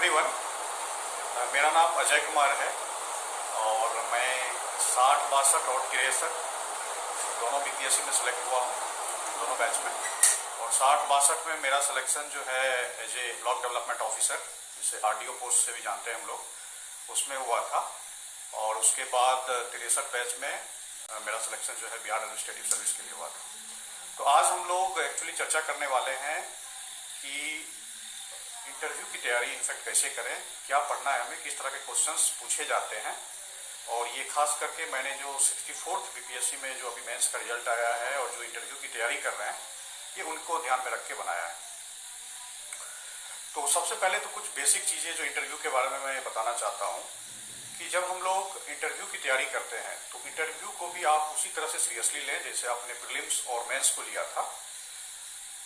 Everyone, मेरा नाम अजय कुमार है और मैं 60, 62 और 63 दोनों बीपीएससी में सेलेक्ट हुआ हूँ, दोनों बैच में। और 60, 62 में मेरा सिलेक्शन जो है as a block development officer, जिसे आरडीओ पोस्ट से भी जानते हैं हम लोग, उसमें हुआ था। और उसके बाद 63 बैच में मेरा सिलेक्शन जो है बिहार एडमिनिस्ट्रेटिव सर्विस के लिए हुआ था। तो आज हम लोग एक्चुअली चर्चा करने वाले हैं कि इंटरव्यू की तैयारी इनफैक्ट कैसे करें, क्या पढ़ना है हमें, किस तरह के क्वेश्चंस पूछे जाते हैं। और ये खास करके मैंने जो 64th बीपीएससी में जो अभी मेंस का रिजल्ट आया है और जो इंटरव्यू की तैयारी कर रहे हैं, ये उनको ध्यान में रख के बनाया है। तो सबसे पहले तो कुछ बेसिक चीजें जो इंटरव्यू के बारे में मैं बताना चाहता हूँ कि जब हम लोग इंटरव्यू की तैयारी करते हैं तो इंटरव्यू को भी आप उसी तरह से सीरियसली लें जैसे आपने प्रीलिम्स और मेंस को लिया था,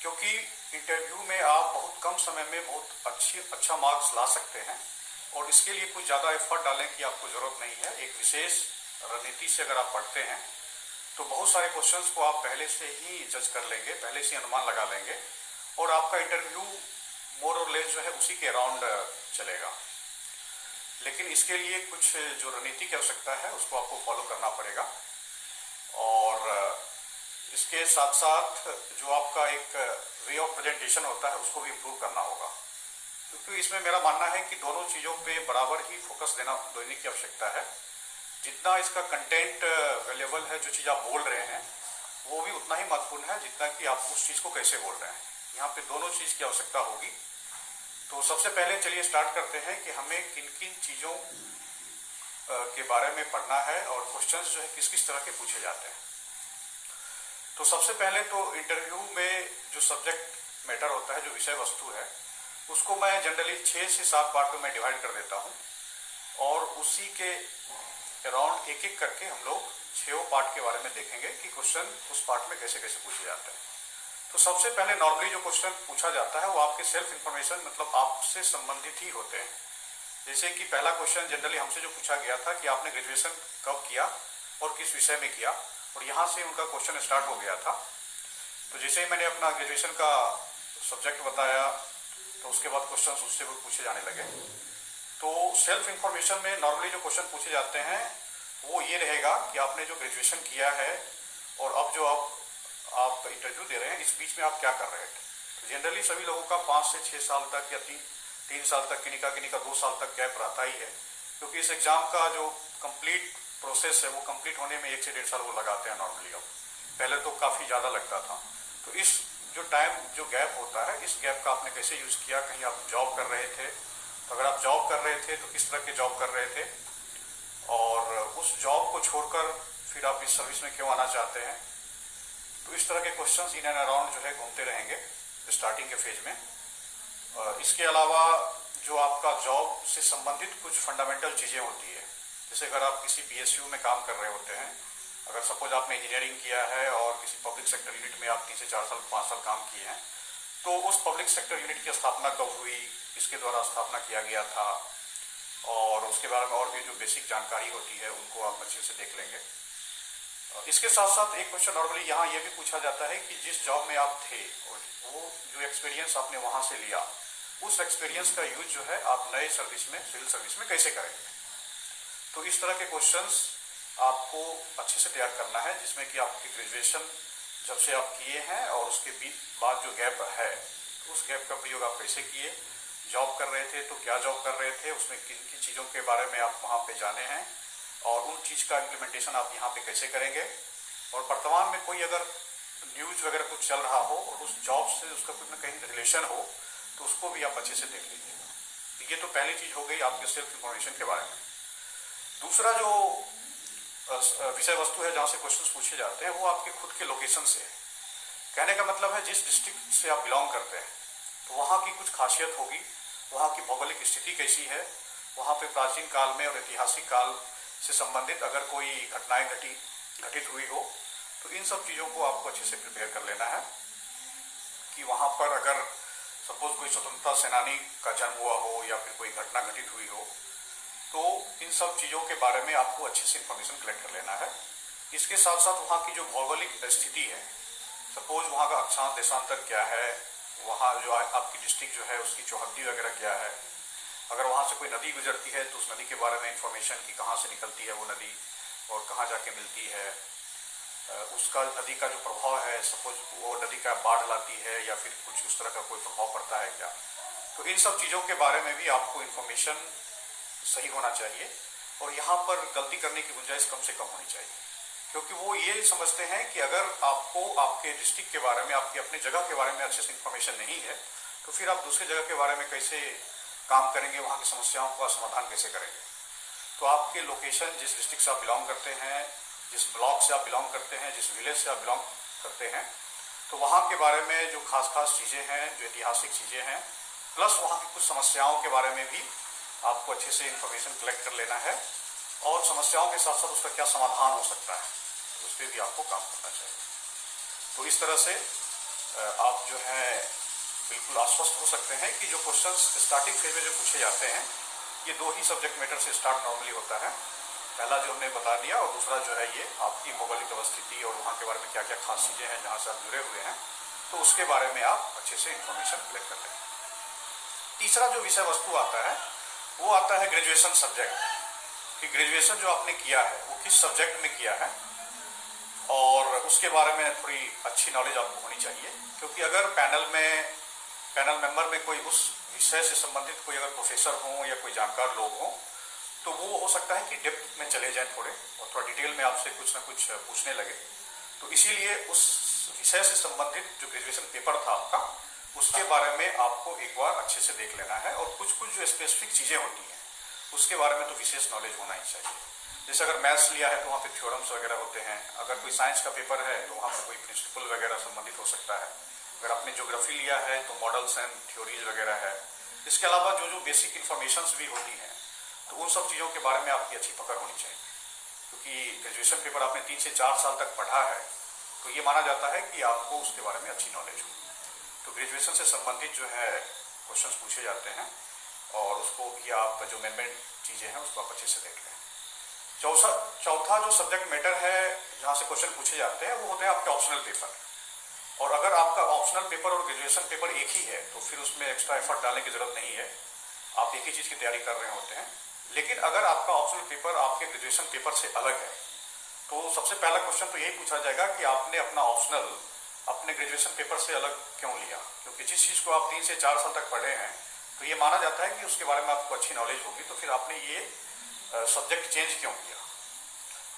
क्योंकि इंटरव्यू में आप बहुत कम समय में बहुत अच्छा मार्क्स ला सकते हैं। और इसके लिए कुछ ज्यादा एफर्ट डालने की आपको जरूरत नहीं है। एक विशेष रणनीति से अगर आप पढ़ते हैं तो बहुत सारे क्वेश्चंस को आप पहले से ही जज कर लेंगे, पहले से अनुमान लगा लेंगे और आपका इंटरव्यू मोर और लेस जो है उसी के अराउंड चलेगा। लेकिन इसके लिए कुछ जो रणनीति की आवश्यकता है उसको आपको फॉलो करना पड़ेगा। और इसके साथ साथ जो आपका एक वे ऑफ प्रेजेंटेशन होता है उसको भी इम्प्रूव करना होगा, क्योंकि इसमें मेरा मानना है कि दोनों चीजों पे बराबर ही फोकस देने की आवश्यकता है। जितना इसका कंटेंट अवेलेबल है, जो चीज आप बोल रहे हैं, वो भी उतना ही महत्वपूर्ण है जितना कि आप उस चीज को कैसे बोल रहे हैं। यहाँ पे दोनों चीज की आवश्यकता होगी। तो सबसे पहले चलिए स्टार्ट करते हैं कि हमें किन किन चीजों के बारे में पढ़ना है और क्वेश्चंस जो है किस किस तरह के पूछे जाते हैं। तो सबसे पहले तो इंटरव्यू में जो सब्जेक्ट मैटर होता है, जो विषय वस्तु है, उसको मैं जनरली 6 से 7 पार्ट में मैं डिवाइड कर देता हूं और उसी के अराउंड एक एक करके हम लोग 6 पार्ट के बारे में देखेंगे कि क्वेश्चन उस पार्ट में कैसे कैसे पूछे जाते हैं। तो सबसे पहले नॉर्मली जो क्वेश्चन पूछा जाता है वो आपके सेल्फ इंफॉर्मेशन, मतलब आपसे संबंधित ही होते हैं। जैसे कि पहला क्वेश्चन जनरली हमसे जो पूछा गया था कि आपने ग्रेजुएशन कब किया और किस विषय में किया, और यहाँ से उनका क्वेश्चन स्टार्ट हो गया था। तो जैसे ही मैंने अपना ग्रेजुएशन का सब्जेक्ट बताया तो उसके बाद क्वेश्चन उससे पूछे जाने लगे। तो सेल्फ इंफॉर्मेशन में नॉर्मली जो क्वेश्चन पूछे जाते हैं वो ये रहेगा कि आपने जो ग्रेजुएशन किया है और अब जो आप इंटरव्यू दे रहे हैं, इस बीच में आप क्या कर रहे थे। तो जनरली सभी लोगों का 5 से 6 साल तक या 3 साल तक, किन्हीं का 2 साल तक गैप रहता ही है, क्योंकि इस एग्जाम का जो कंप्लीट प्रोसेस है वो कंप्लीट होने में 1 से 1.5 साल वो लगाते हैं नॉर्मली। अब पहले तो काफी ज्यादा लगता था। तो इस जो टाइम, जो गैप होता है, इस गैप का आपने कैसे यूज किया। कहीं आप जॉब कर रहे थे, तो अगर आप जॉब कर रहे थे तो किस तरह के जॉब कर रहे थे, और उस जॉब को छोड़कर फिर आप इस सर्विस में क्यों आना चाहते हैं। तो इस तरह के क्वेश्चंस इन एंड अराउंड जो है घूमते रहेंगे स्टार्टिंग के फेज में। इसके अलावा जो आपका जॉब से संबंधित कुछ फंडामेंटल चीजें होती है, जैसे अगर आप किसी पीएसयू में काम कर रहे होते हैं, अगर सपोज आपने इंजीनियरिंग किया है और किसी पब्लिक सेक्टर यूनिट में आप 3 से 4 साल 5 साल काम किए हैं, तो उस पब्लिक सेक्टर यूनिट की स्थापना कब हुई, किसके द्वारा स्थापना किया गया था, और उसके बारे में और भी जो बेसिक जानकारी होती है उनको आप अच्छे से देख लेंगे। इसके साथ साथ एक क्वेश्चन नॉर्मली यहाँ ये भी पूछा जाता है कि जिस जॉब में आप थे और वो जो एक्सपीरियंस आपने वहां से लिया, उस एक्सपीरियंस का यूज जो है आप नए सर्विस में, सिविल सर्विस में कैसे करेंगे। तो इस तरह के क्वेश्चंस आपको अच्छे से तैयार करना है, जिसमें कि आपकी ग्रेजुएशन जब से आप किए हैं और उसके बाद जो गैप है, उस गैप का प्रयोग आप कैसे किए, जॉब कर रहे थे तो क्या जॉब कर रहे थे, उसमें किन किन चीजों के बारे में आप वहां पे जाने हैं, और उन चीज का इम्प्लीमेंटेशन आप यहाँ पे कैसे करेंगे। और वर्तमान में कोई अगर न्यूज वगैरह कुछ चल रहा हो और उस जॉब से उसका कुछ न कहीं रिलेशन हो, तो उसको भी आप अच्छे से देख लीजिएगा। ये तो पहली चीज हो गई आपके सेल्फ इंफॉर्मेशन के बारे में। दूसरा जो विषय वस्तु है जहां से क्वेश्चंस पूछे जाते हैं वो आपके खुद के लोकेशन से है। कहने का मतलब है जिस डिस्ट्रिक्ट से आप बिलोंग करते हैं तो वहां की कुछ खासियत होगी, वहां की भौगोलिक स्थिति कैसी है, वहां पे प्राचीन काल में और ऐतिहासिक काल से संबंधित अगर कोई घटनाएं घटित हुई हो, तो इन सब चीजों को आपको अच्छे से प्रिपेयर कर लेना है कि वहां पर अगर सपोज कोई स्वतंत्रता सेनानी का जन्म हुआ हो या फिर कोई घटना घटित हुई हो, तो इन सब चीजों के बारे में आपको अच्छे से इंफॉर्मेशन कलेक्ट कर लेना है। इसके साथ साथ वहाँ की जो भौगोलिक स्थिति है, सपोज वहाँ का अक्षांश देशांतर क्या है, वहाँ जो आपकी डिस्ट्रिक्ट जो है उसकी चौहद्दी वगैरह क्या है, अगर वहाँ से कोई नदी गुजरती है तो उस नदी के बारे में इंफॉर्मेशन कि कहाँ से निकलती है वो नदी और कहाँ जाके मिलती है, उसका नदी का जो प्रभाव है, सपोज वो नदी का बाढ़ लाती है या फिर कुछ उस तरह का कोई प्रभाव पड़ता है क्या, तो इन सब चीज़ों के बारे में भी आपको इन्फॉर्मेशन सही होना चाहिए। और यहाँ पर गलती करने की गुंजाइश कम से कम होनी चाहिए, क्योंकि वो ये समझते हैं कि अगर आपको आपके डिस्ट्रिक्ट के बारे में, आपकी अपनी जगह के बारे में अच्छे से इन्फॉर्मेशन नहीं है तो फिर आप दूसरी जगह के बारे में कैसे काम करेंगे, वहाँ की समस्याओं का समाधान कैसे करेंगे। तो आपके लोकेशन, जिस डिस्ट्रिक्ट से आप बिलोंग करते हैं, जिस ब्लॉक से आप बिलोंग करते हैं, जिस विलेज से आप बिलोंग करते हैं, तो वहाँ के बारे में जो खास खास चीज़ें हैं, जो ऐतिहासिक चीज़ें हैं, प्लस वहाँ की कुछ समस्याओं के बारे में भी आपको अच्छे से इन्फॉर्मेशन कलेक्ट कर लेना है और समस्याओं के साथ साथ उसका क्या समाधान हो सकता है उस पर भी आपको काम करना चाहिए। तो इस तरह से आप जो है बिल्कुल आश्वस्त हो सकते हैं कि जो क्वेश्चंस स्टार्टिंग फेज में जो पूछे जाते हैं ये दो ही सब्जेक्ट मैटर से स्टार्ट नॉर्मली होता है। पहला जो हमने बता दिया, और दूसरा जो है ये आपकी भौगोलिक अवस्थिति और वहाँ के बारे में क्या क्या खास चीज़ें हैं जहाँ से आप जुड़े हुए हैं, तो उसके बारे में आप अच्छे से इन्फॉर्मेशन कलेक्ट कर लें। तीसरा जो विषय वस्तु आता है वो आता है ग्रेजुएशन सब्जेक्ट, कि ग्रेजुएशन जो आपने किया है वो किस सब्जेक्ट में किया है और उसके बारे में थोड़ी अच्छी नॉलेज आपको होनी चाहिए। क्योंकि अगर पैनल मेंबर में कोई उस विषय से संबंधित कोई अगर प्रोफेसर हो या कोई जानकार लोग हों तो वो हो सकता है कि डेप्थ में चले जाएं थोड़े और थोड़ा डिटेल में आपसे कुछ ना कुछ पूछने लगे। तो इसीलिए उस विषय से संबंधित जो ग्रेजुएशन पेपर था आपका, उसके बारे में आपको एक बार अच्छे से देख लेना है। और कुछ कुछ जो स्पेसिफिक चीजें होती हैं उसके बारे में तो विशेष नॉलेज होना ही चाहिए। जैसे अगर मैथ्स लिया है तो वहाँ पे थ्योरम्स वगैरह होते हैं, अगर कोई साइंस का पेपर है तो वहाँ पर कोई प्रिंसिपल वगैरह संबंधित हो सकता है, अगर आपने ज्योग्राफी लिया है तो मॉडल्स एंड थ्योरीज वगैरह है। इसके अलावा जो जो बेसिक इन्फॉर्मेशन भी होती हैं तो उन सब चीज़ों के बारे में आपकी अच्छी पकड़ होनी चाहिए। क्योंकि ग्रेजुएशन पेपर आपने 3 से 4 साल तक पढ़ा है तो ये माना जाता है कि आपको उसके बारे में अच्छी नॉलेज हो। तो ग्रेजुएशन से संबंधित जो है क्वेश्चंस पूछे जाते हैं और उसको भी आप जो मेन चीज़ें हैं उसको आप अच्छे से देख लें। चौथा जो सब्जेक्ट मैटर है जहाँ से क्वेश्चन पूछे जाते हैं वो होते हैं आपके ऑप्शनल पेपर। और अगर आपका ऑप्शनल पेपर और ग्रेजुएशन पेपर एक ही है तो फिर उसमें एक्स्ट्रा एफर्ट डालने की जरूरत नहीं है, आप एक ही चीज़ की तैयारी कर रहे होते हैं। लेकिन अगर आपका ऑप्शनल पेपर आपके ग्रेजुएशन पेपर से अलग है तो सबसे पहला क्वेश्चन तो यही पूछा जाएगा कि आपने अपना ऑप्शनल अपने ग्रेजुएशन पेपर से अलग क्यों लिया। क्योंकि जिस चीज़ को आप 3 से 4 साल तक पढ़े हैं तो ये माना जाता है कि उसके बारे में आपको अच्छी नॉलेज होगी, तो फिर आपने ये सब्जेक्ट चेंज क्यों किया।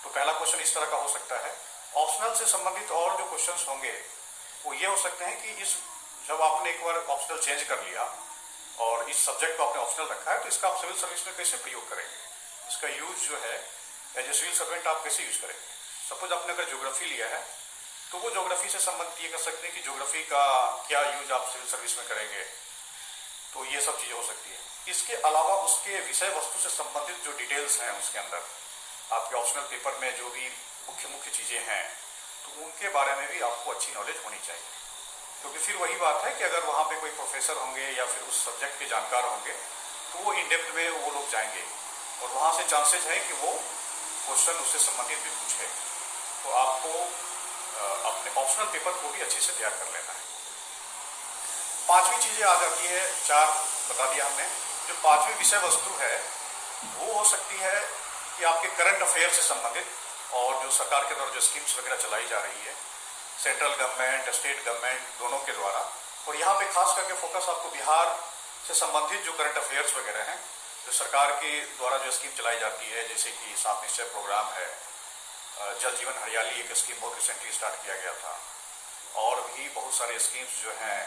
तो पहला क्वेश्चन इस तरह का हो सकता है। ऑप्शनल से संबंधित और जो क्वेश्चंस होंगे वो ये हो सकते हैं कि जब आपने एक बार ऑप्शनल चेंज कर लिया और इस सब्जेक्ट को आपने ऑप्शनल रखा है तो इसका आप सिविल सर्विस में कैसे प्रयोग करेंगे, इसका यूज जो है एज ए सिविल सर्वेंट आप कैसे यूज करेंगे। सपोज आपने अगर ज्योग्राफी लिया है तो वो ज्योग्राफी से संबंधित ये कर सकते हैं कि ज्योग्राफी का क्या यूज आप सिविल सर्विस में करेंगे। तो ये सब चीजें हो सकती है। इसके अलावा उसके विषय वस्तु से संबंधित जो डिटेल्स हैं उसके अंदर आपके ऑप्शनल पेपर में जो भी मुख्य चीजें हैं तो उनके बारे में भी आपको अच्छी नॉलेज होनी चाहिए। क्योंकि फिर वही बात है कि अगर वहाँ पे कोई प्रोफेसर होंगे या फिर उस सब्जेक्ट के जानकार होंगे तो वो इन डेप्थ में वो लोग जाएंगे और वहाँ से चांसेस है कि वो क्वेश्चन उससे संबंधित भी पूछे। तो आपको अपने ऑप्शनल पेपर को भी अच्छे से तैयार कर लेना है। पांचवी चीजें आ जाती है, 4 बता दिया हमने। जो पांचवी विषय वस्तु है वो हो सकती है कि आपके करंट अफेयर से संबंधित और जो सरकार के द्वारा जो स्कीम्स वगैरह चलाई जा रही है सेंट्रल गवर्नमेंट स्टेट गवर्नमेंट दोनों के द्वारा, और यहाँ पे खास करके फोकस आपको बिहार से संबंधित जो करंट अफेयर्स वगैरह हैं जो सरकार के द्वारा जो स्कीम चलाई जाती है, जैसे कि 7 निश्चय प्रोग्राम है, जल जीवन हरियाली एक स्कीम बहुत रिसेंटली स्टार्ट किया गया था, और भी बहुत सारे स्कीम्स जो हैं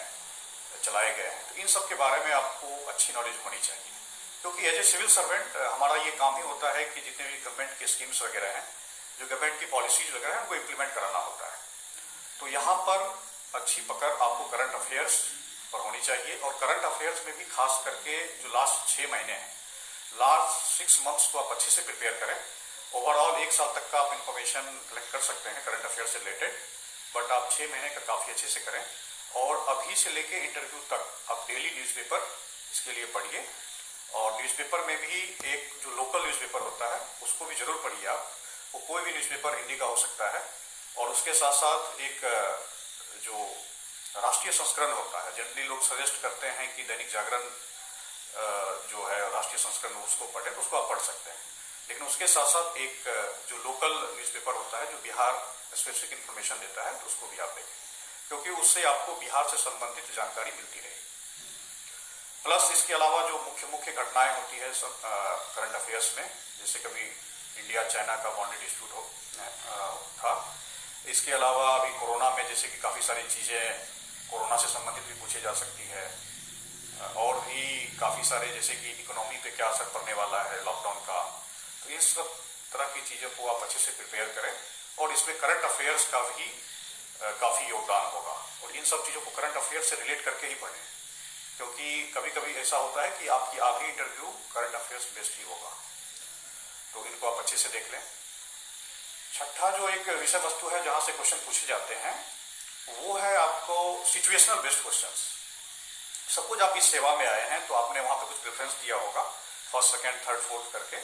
चलाए गए हैं। तो इन सब के बारे में आपको अच्छी नॉलेज होनी चाहिए। क्योंकि एज ए सिविल सर्वेंट हमारा ये काम ही होता है कि जितने भी गवर्नमेंट के स्कीम्स वगैरह हैं, जो गवर्नमेंट की पॉलिसीज वगैरह हैं, उनको इम्प्लीमेंट कराना होता है। तो यहाँ पर अच्छी पकड़ आपको करंट अफेयर्स पर होनी चाहिए। और करंट अफेयर्स में भी खास करके जो लास्ट 6 महीने हैं, लास्ट 6 मंथ्स को आप अच्छे से प्रिपेयर करें। ओवरऑल 1 साल तक का आप इंफॉर्मेशन कलेक्ट कर सकते हैं करंट अफेयर से रिलेटेड, बट आप 6 महीने का काफी अच्छे से करें। और अभी से लेके इंटरव्यू तक आप डेली न्यूज़पेपर इसके लिए पढ़िए। और न्यूज़पेपर में भी एक जो लोकल न्यूज़पेपर होता है उसको भी जरूर पढ़िए आप। वो कोई भी न्यूज़पेपर हिंदी का हो सकता है। और उसके साथ साथ एक जो राष्ट्रीय संस्करण होता है, जनरली लोग सजेस्ट करते हैं कि दैनिक जागरण जो है राष्ट्रीय संस्करण उसको पढ़े तो उसको आप पढ़ सकते हैं। लेकिन उसके साथ साथ एक जो लोकल न्यूज़पेपर होता है जो बिहार स्पेसिफिक इन्फॉर्मेशन देता है तो उसको भी आप देखें, क्योंकि उससे आपको बिहार से संबंधित जानकारी मिलती रहेगी। प्लस इसके अलावा जो मुख्य मुख्य घटनाएं होती है करंट अफेयर्स में, जैसे कभी इंडिया चाइना का बॉन्ड डिस्प्यूट था, इसके अलावा अभी कोरोना में जैसे कि काफी सारी चीजें कोरोना से संबंधित भी पूछी जा सकती है, और भी काफी सारे जैसे कि इकोनॉमी पे क्या असर पड़ने वाला है लॉकडाउन का, तो इन सब तरह की चीजों को आप अच्छे से प्रिपेयर करें और इसमें करंट अफेयर्स का भी काफी योगदान होगा। और इन सब चीजों को करंट अफेयर्स से रिलेट करके ही पढ़ें, क्योंकि कभी कभी ऐसा होता है कि आपकी आधी इंटरव्यू करंट अफेयर्स बेस्ड ही होगा, तो इनको आप अच्छे से देख लें। छठा जो एक विषय वस्तु है जहां से क्वेश्चन पूछे जाते हैं वो है आपको सिचुएशनल बेस्ड क्वेश्चंस। सपोज आप इस सेवा में आए हैं तो आपने वहां पे कुछ प्रेफरेंस दिया होगा, फर्स्ट सेकंड थर्ड फोर्थ करके,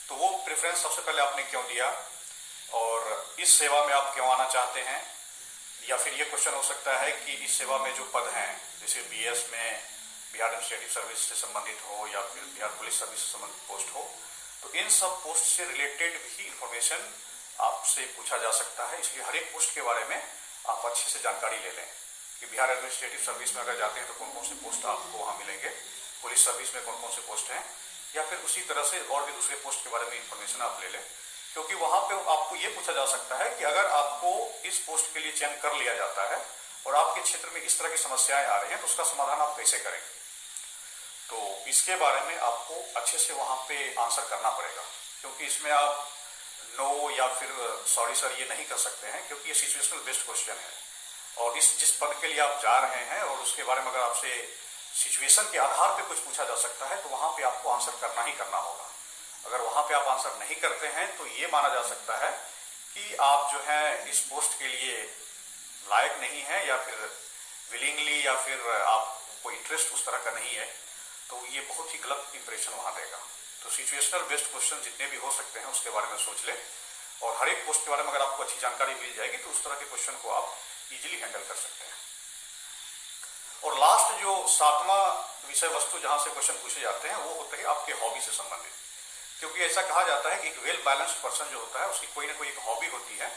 तो वो प्रेफरेंस सबसे पहले आपने क्यों दिया और इस सेवा में आप क्यों आना चाहते हैं। या फिर ये क्वेश्चन हो सकता है कि इस सेवा में जो पद हैं, जैसे बीएस में बिहार एडमिनिस्ट्रेटिव सर्विस से संबंधित हो या फिर बिहार पुलिस सर्विस से संबंधित पोस्ट हो, तो इन सब पोस्ट से रिलेटेड भी इंफॉर्मेशन आपसे पूछा जा सकता है। इसलिए हर एक पोस्ट के बारे में आप अच्छे से जानकारी ले लें कि बिहार एडमिनिस्ट्रेटिव सर्विस में अगर जाते हैं तो कौन कौन से पोस्ट आपको वहां मिलेंगे, पुलिस सर्विस में कौन कौन से पोस्ट हैं, या फिर उसी तरह से और भी दूसरे पोस्ट के बारे में इंफॉर्मेशन आप ले लें, क्योंकि वहां पे आपको ये पूछा जा सकता है कि अगर आपको इस पोस्ट के लिए चयन कर लिया जाता है और आपके क्षेत्र में इस तरह की समस्याएं आ रही हैं तो उसका समाधान आप कैसे करेंगे। तो इसके बारे में आपको अच्छे से वहां पे आंसर करना पड़ेगा, क्योंकि इसमें आप नो या फिर सॉरी सर ये नहीं कर सकते हैं, क्योंकि ये सिचुएशनल बेस्ड क्वेश्चन है और जिस पद के लिए आप जा रहे हैं और उसके बारे में अगर आपसे सिचुएशन के आधार पे कुछ पूछा जा सकता है तो वहां पे आपको आंसर करना ही करना होगा। अगर वहां पे आप आंसर नहीं करते हैं तो ये माना जा सकता है कि आप जो है इस पोस्ट के लिए लायक नहीं है, या फिर विलिंगली या फिर आपको इंटरेस्ट उस तरह का नहीं है, तो ये बहुत ही गलत इंप्रेशन वहां देगा। तो सिचुएशनल बेस्ड क्वेश्चन जितने भी हो सकते हैं उसके बारे में सोच लें, और हर एक पोस्ट के बारे में अगर आपको अच्छी जानकारी मिल जाएगी तो उस तरह के क्वेश्चन को आप इजीली हैंडल कर सकते हैं। और लास्ट जो 7वां विषय वस्तु जहां से क्वेश्चन पूछे जाते हैं वो होते हैं आपके हॉबी से संबंधित, क्योंकि ऐसा कहा जाता है कि एक वेल बैलेंस्ड पर्सन जो होता है उसकी कोई ना कोई एक हॉबी होती है,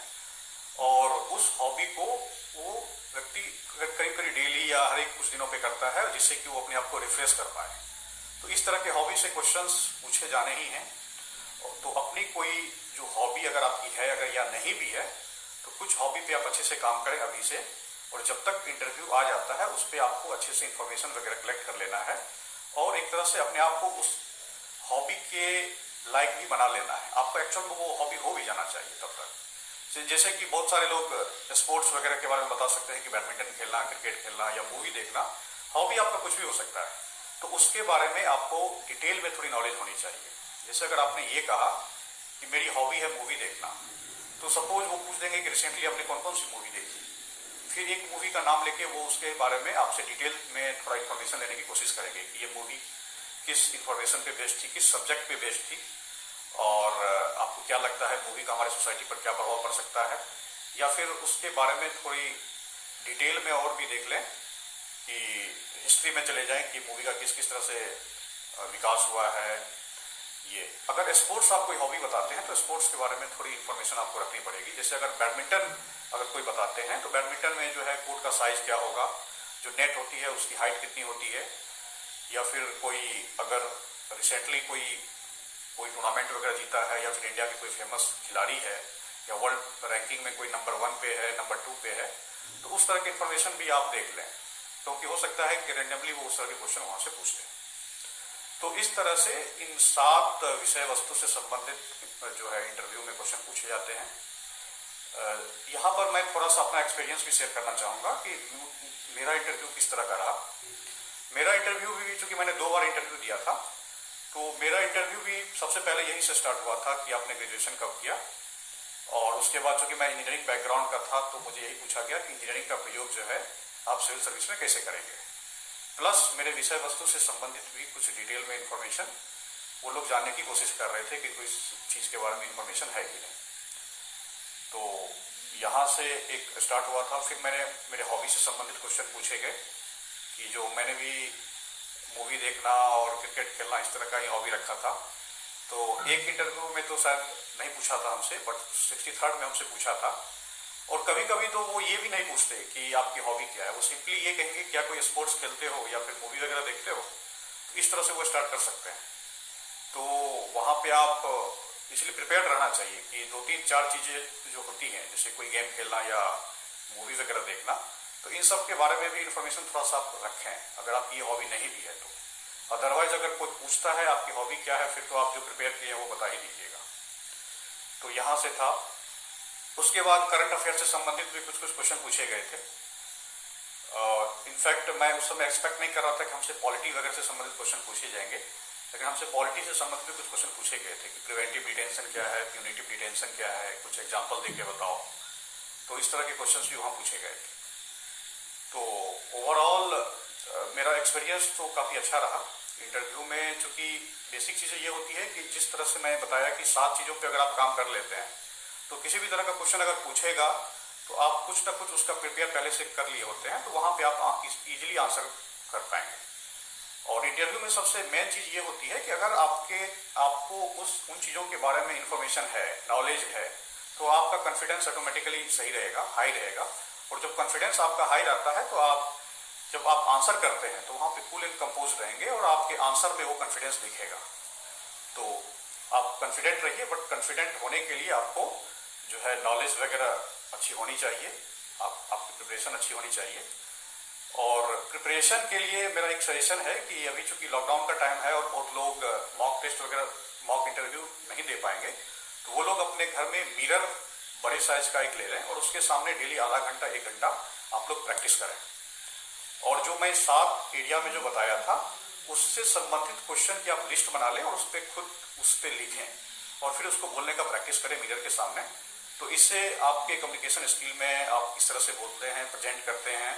और उस हॉबी को वो व्यक्ति करीब करीब डेली या हर एक कुछ दिनों पे करता है जिससे कि वो अपने आप को रिफ्रेश कर पाए। तो इस तरह के हॉबी से क्वेश्चंस पूछे जाने ही हैं। तो अपनी कोई जो हॉबी अगर आपकी है अगर या नहीं भी है तो कुछ हॉबी पे आप अच्छे से काम करें अभी से, और जब तक इंटरव्यू आ जाता है उस पर आपको अच्छे से इंफॉर्मेशन वगैरह कलेक्ट कर लेना है और एक तरह से अपने आप को उस हॉबी के लायक भी बना लेना है। आपको एक्चुअल में वो हॉबी हो भी जाना चाहिए तब तक। जैसे कि बहुत सारे लोग स्पोर्ट्स वगैरह के बारे में बता सकते हैं कि बैडमिंटन खेलना, क्रिकेट खेलना या मूवी देखना, हॉबी आपका कुछ भी हो सकता है, तो उसके बारे में आपको डिटेल में थोड़ी नॉलेज होनी चाहिए। जैसे अगर आपने ये कहा कि मेरी हॉबी है मूवी देखना, तो सपोज वो पूछ देंगे कि रिसेंटली आपने कौन कौन सी मूवी देखी, फिर एक मूवी का नाम लेके वो उसके बारे में आपसे डिटेल में थोड़ा इन्फॉर्मेशन लेने की कोशिश करेंगे कि ये मूवी किस इन्फॉर्मेशन पे बेस्ड थी, किस सब्जेक्ट पे बेस्ड थी, और आपको क्या लगता है मूवी का हमारे सोसाइटी पर क्या प्रभाव पड़ सकता है, या फिर उसके बारे में थोड़ी डिटेल में और भी देख लें कि हिस्ट्री में चले जाएं कि मूवी का किस किस तरह से विकास हुआ है। ये अगर स्पोर्ट्स आप कोई हॉबी बताते हैं तो स्पोर्ट्स के बारे में थोड़ी इन्फॉर्मेशन आपको रखनी पड़ेगी। जैसे अगर बैडमिंटन अगर कोई बताते हैं तो बैडमिंटन में जो है कोर्ट का साइज क्या होगा, जो नेट होती है उसकी हाइट कितनी होती है, या फिर कोई अगर रिसेंटली कोई टूर्नामेंट वगैरह जीता है, या फिर इंडिया के कोई फेमस खिलाड़ी है, या वर्ल्ड रैंकिंग में कोई नंबर 1 पे है, नंबर 2 पे है, तो उस तरह की इन्फॉर्मेशन भी आप देख लें, क्योंकि हो सकता है कि रेंडमली वो उस तरह के क्वेश्चन वहां से पूछते हैं। तो इस तरह से इन 7 विषय वस्तु से संबंधित जो है इंटरव्यू में क्वेश्चन पूछे जाते हैं। यहाँ पर मैं थोड़ा सा अपना एक्सपीरियंस भी शेयर करना चाहूंगा कि मेरा इंटरव्यू किस तरह का रहा। मेरा इंटरव्यू भी, चूंकि मैंने 2 बार इंटरव्यू दिया था, तो मेरा इंटरव्यू भी सबसे पहले यहीं से स्टार्ट हुआ था कि आपने ग्रेजुएशन कब किया, और उसके बाद चूंकि मैं इंजीनियरिंग बैकग्राउंड का था तो मुझे यही पूछा गया कि इंजीनियरिंग का प्रयोग जो है आप सिविल सर्विस में कैसे करेंगे। प्लस मेरे विषय वस्तु से संबंधित भी कुछ डिटेल में इंफॉर्मेशन वो लोग जानने की कोशिश कर रहे थे कि कोई चीज के बारे में इंफॉर्मेशन है कि नहीं। तो यहाँ से एक स्टार्ट हुआ था। फिर मेरे हॉबी से संबंधित क्वेश्चन पूछे गए कि जो मैंने भी मूवी देखना और क्रिकेट खेलना इस तरह का ही हॉबी रखा था। तो एक इंटरव्यू में तो शायद नहीं पूछा था हमसे, बट 63rd में हमसे पूछा था। और कभी कभी तो वो ये भी नहीं पूछते कि आपकी हॉबी क्या है, वो सिंपली ये कहेंगे क्या कोई स्पोर्ट्स खेलते हो या फिर मूवी वगैरह देखते हो, तो इस तरह से वो स्टार्ट कर सकते हैं। तो वहां पे आप इसलिए प्रिपेयर्ड रहना चाहिए कि 2-3-4 चीजें जो होती हैं, जैसे कोई गेम खेलना या मूवी वगैरह देखना, तो इन सब के बारे में भी इंफॉर्मेशन थोड़ा सा आप रखें, अगर आपकी ये हॉबी नहीं भी है तो। अदरवाइज अगर कोई पूछता है आपकी हॉबी क्या है, फिर तो आप जो प्रिपेयर किए हैं वो बता ही दीजिएगा। तो यहाँ से था। उसके बाद करंट अफेयर से संबंधित भी कुछ कुछ क्वेश्चन पूछे गए थे। इनफैक्ट मैं उस समय एक्सपेक्ट नहीं कर रहा था कि हमसे पॉलिटी वगैरह से संबंधित क्वेश्चन पूछे जाएंगे, लेकिन हमसे पॉलिटी से संबंधित भी कुछ क्वेश्चन पूछे गए थे कि प्रिवेंटिव डिटेंशन क्या है, प्यूनिटिव डिटेंशन क्या है, कुछ एग्जाम्पल दे के बताओ। तो इस तरह के क्वेश्चन भी वहां पूछे गए थे। तो ओवरऑल मेरा एक्सपीरियंस तो काफी अच्छा रहा इंटरव्यू में। चूंकि बेसिक चीजें ये होती है कि जिस तरह से मैं बताया कि 7 चीजों पे अगर आप काम कर लेते हैं, तो किसी भी तरह का क्वेश्चन अगर पूछेगा तो आप कुछ ना कुछ उसका प्रिपेयर पहले से कर लिए होते हैं, तो वहां पे आप इजीली आंसर कर पाएंगे। और इंटरव्यू में सबसे मेन चीज ये होती है कि अगर आपको उन चीजों के बारे में इंफॉर्मेशन है, नॉलेज है, तो आपका कॉन्फिडेंस ऑटोमेटिकली सही रहेगा, हाई रहेगा। और जब कॉन्फिडेंस आपका हाई रहता है तो जब आप आंसर करते हैं तो वहां पे कूल एंड कंपोज रहेंगे और आपके आंसर में वो कॉन्फिडेंस दिखेगा। तो आप कॉन्फिडेंट रहिए, बट कॉन्फिडेंट होने के लिए आपको जो है नॉलेज वगैरह अच्छी होनी चाहिए, आपकी प्रिपरेशन अच्छी होनी चाहिए। और प्रिपरेशन के लिए मेरा एक सजेशन है कि अभी चूंकि लॉकडाउन का टाइम है और बहुत लोग मॉक टेस्ट वगैरह, मॉक इंटरव्यू नहीं दे पाएंगे, तो वो लोग अपने घर में मिरर बड़े साइज का एक ले लें और उसके सामने डेली आधा घंटा 1 घंटा आप लोग प्रैक्टिस करें। और जो मैं 7 एरिया में जो बताया था उससे संबंधित क्वेश्चन की आप लिस्ट बना लें और उस पर लिखें और फिर उसको बोलने का प्रैक्टिस करें मिरर के सामने। तो इससे आपके कम्युनिकेशन स्किल में आप किस तरह से बोलते हैं, प्रेजेंट करते हैं,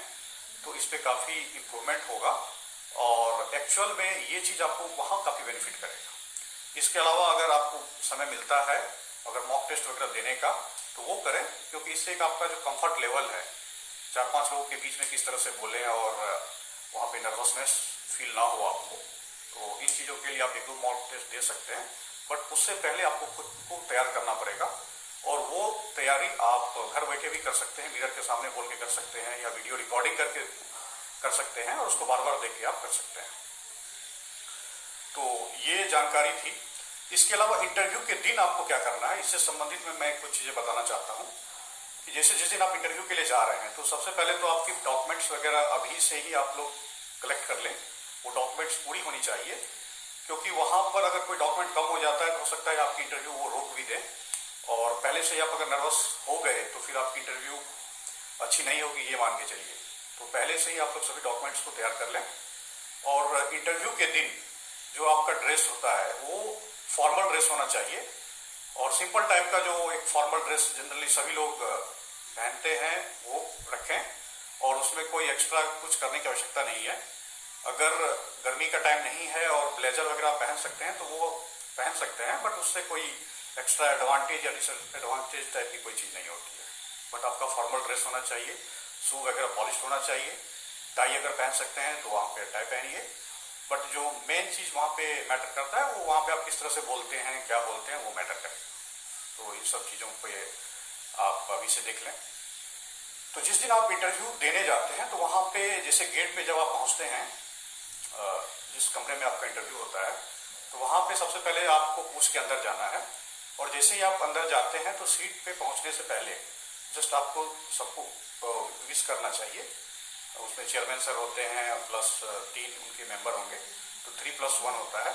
तो इस पे काफी इंप्रूवमेंट होगा और एक्चुअल में ये चीज आपको वहां काफी बेनिफिट करेगा। इसके अलावा अगर आपको समय मिलता है अगर मॉक टेस्ट वगैरह देने का, तो वो करें, क्योंकि इससे एक आपका जो कंफर्ट लेवल है, 4-5 लोगों के बीच में किस तरह से बोले और वहां पे नर्वसनेस फील ना हो आपको, तो इन चीजों के लिए आप 1-2 मॉक टेस्ट दे सकते हैं। बट उससे पहले आपको खुद को तैयार करना पड़ेगा और वो तैयारी आप घर बैठे भी कर सकते हैं, मिरर के सामने बोल के कर सकते हैं या वीडियो रिकॉर्डिंग करके कर सकते हैं और उसको बार बार देख के आप कर सकते हैं। तो ये जानकारी थी। इसके अलावा इंटरव्यू के दिन आपको क्या करना है, इससे संबंधित में मैं कुछ चीजें बताना चाहता हूँ कि जैसे जिस दिन आप इंटरव्यू के लिए जा रहे हैं, तो सबसे पहले तो आपकी डॉक्यूमेंट्स वगैरह अभी से ही आप लोग कलेक्ट कर लें। वो डॉक्यूमेंट्स पूरी होनी चाहिए, क्योंकि वहां पर अगर कोई डॉक्यूमेंट कम हो जाता है तो हो सकता है आपकी इंटरव्यू वो रोक भी दे। और पहले से ही आप अगर नर्वस हो गए तो फिर आपकी इंटरव्यू अच्छी नहीं होगी, ये मान के चलिए। तो पहले से ही आप लोग सभी डॉक्यूमेंट्स को तैयार कर लें। और इंटरव्यू के दिन जो आपका ड्रेस होता है वो फॉर्मल ड्रेस होना चाहिए और सिंपल टाइप का जो एक फॉर्मल ड्रेस जनरली सभी लोग पहनते हैं वो रखें और उसमें कोई एक्स्ट्रा कुछ करने की आवश्यकता नहीं है। अगर गर्मी का टाइम नहीं है और ब्लेजर वगैरह पहन सकते हैं तो वो पहन सकते हैं, बट उससे कोई एक्स्ट्रा एडवांटेज या डिसएडवांटेज टाइप की कोई चीज नहीं होती है। बट आपका फॉर्मल ड्रेस होना चाहिए, शू वगैरह पॉलिश होना चाहिए, टाई अगर पहन सकते हैं तो वहां पे टाई पहनिए। बट जो मेन चीज वहां पे मैटर करता है वो वहां पे आप किस तरह से बोलते हैं, क्या बोलते हैं, वो मैटर करेगा। तो इन सब चीजों पे आप अभी से देख लें। तो जिस दिन आप इंटरव्यू देने जाते हैं तो वहां पे जैसे गेट पे जब आप पहुंचते हैं, जिस कमरे में आपका इंटरव्यू होता है, तो वहां पे सबसे पहले आपको पूछ के अंदर जाना है। और जैसे ही आप अंदर जाते हैं तो सीट पे पहुंचने से पहले जस्ट आपको सबको विश करना चाहिए। उसमें चेयरमैन सर होते हैं प्लस 3 उनके मेंबर होंगे, तो 3+1 होता है।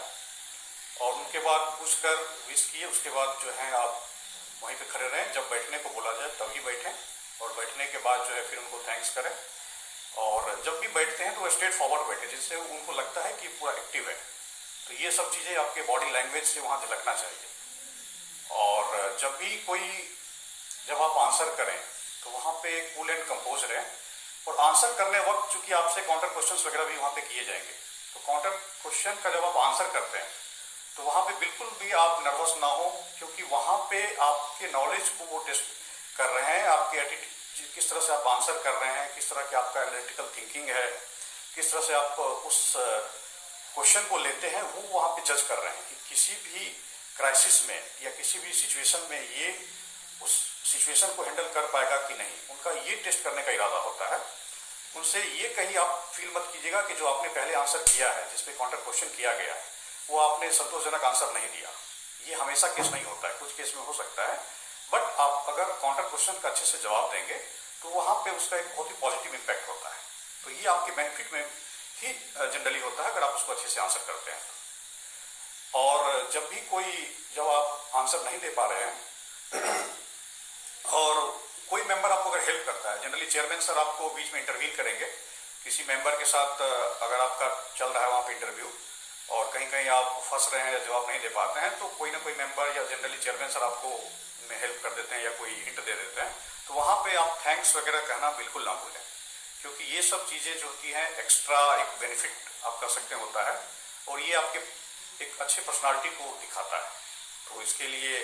और उनके बाद पूछकर विश किए, उसके बाद जो है आप वहीं पे खड़े रहें, जब बैठने को बोला जाए तभी बैठें और बैठने के बाद जो है फिर उनको थैंक्स करें। और जब भी बैठते हैं तो वो स्ट्रेट फॉरवर्ड बैठे, जिससे उनको लगता है कि पूरा एक्टिव है। तो ये सब चीजें आपके बॉडी लैंग्वेज से वहां झलकना चाहिए। और जब आप आंसर करें तो वहां पे कूल एंड कंपोज रहें। और आंसर करने वक्त चूंकि आपसे काउंटर क्वेश्चंस वगैरह भी वहां पे किए जाएंगे, तो काउंटर क्वेश्चन का जब आप आंसर करते हैं तो वहां पे बिल्कुल भी आप नर्वस ना हो, क्योंकि वहां पे आपके नॉलेज को वो टेस्ट कर रहे हैं, आपके एटीट्यूड किस तरह से आप आंसर कर रहे हैं, किस तरह की आपका एनालिटिकल थिंकिंग है, किस तरह से आप उस क्वेश्चन को लेते हैं वो वहां पे जज कर रहे हैं कि किसी भी क्राइसिस में या किसी भी सिचुएशन में ये उस सिचुएशन को हैंडल कर पाएगा कि नहीं, उनका ये टेस्ट करने का इरादा होता है। उनसे ये कहीं आप फील मत कीजिएगा कि जो आपने पहले आंसर किया है, जिसपे काउंटर क्वेश्चन किया गया है, वो आपने संतोषजनक आंसर नहीं दिया। ये हमेशा केस नहीं होता है, कुछ केस में हो सकता है, बट आप अगर काउंटर क्वेश्चन का अच्छे से जवाब देंगे तो वहां पे उसका एक बहुत ही पॉजिटिव इंपैक्ट होता है। तो ये आपके बेनिफिट में ही जनरली होता है अगर आप उसको अच्छे से आंसर करते हैं। और जब आप आंसर नहीं दे पा रहे हैं और कोई मेंबर आपको अगर हेल्प करता है, जनरली चेयरमैन सर आपको बीच में इंटरव्यू करेंगे किसी मेंबर के साथ, अगर आपका चल रहा है वहां पे इंटरव्यू और कहीं कहीं आप फंस रहे हैं या जवाब नहीं दे पाते हैं, तो कोई ना कोई मेंबर या जनरली चेयरमैन सर आपको हेल्प कर देते हैं या कोई हिंट दे देते हैं। तो वहां पे आप थैंक्स वगैरह कहना बिल्कुल ना भूलें, क्योंकि ये सब चीजें जो होती हैं एक्स्ट्रा एक बेनिफिट आप कर सकते होता है और ये आपके एक अच्छे पर्सनालिटी को दिखाता है। तो इसके लिए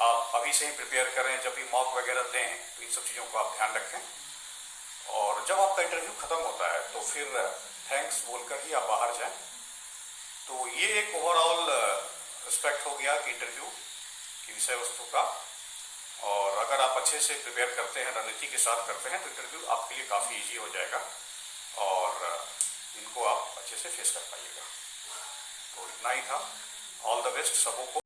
आप अभी से ही प्रिपेयर करें, जब भी मॉक वगैरह दें तो इन सब चीजों को आप ध्यान रखें। और जब आपका इंटरव्यू खत्म होता है तो फिर थैंक्स बोलकर ही आप बाहर जाएं। तो ये एक ओवरऑल रिस्पेक्ट हो गया कि इंटरव्यू की विषय वस्तु का। और अगर आप अच्छे से प्रिपेयर करते हैं, रणनीति के साथ करते हैं, तो इंटरव्यू आपके लिए काफी इजी हो जाएगा और इनको आप अच्छे से फेस कर पाइएगा। तो इतना ही था। ऑल द बेस्ट सबों को।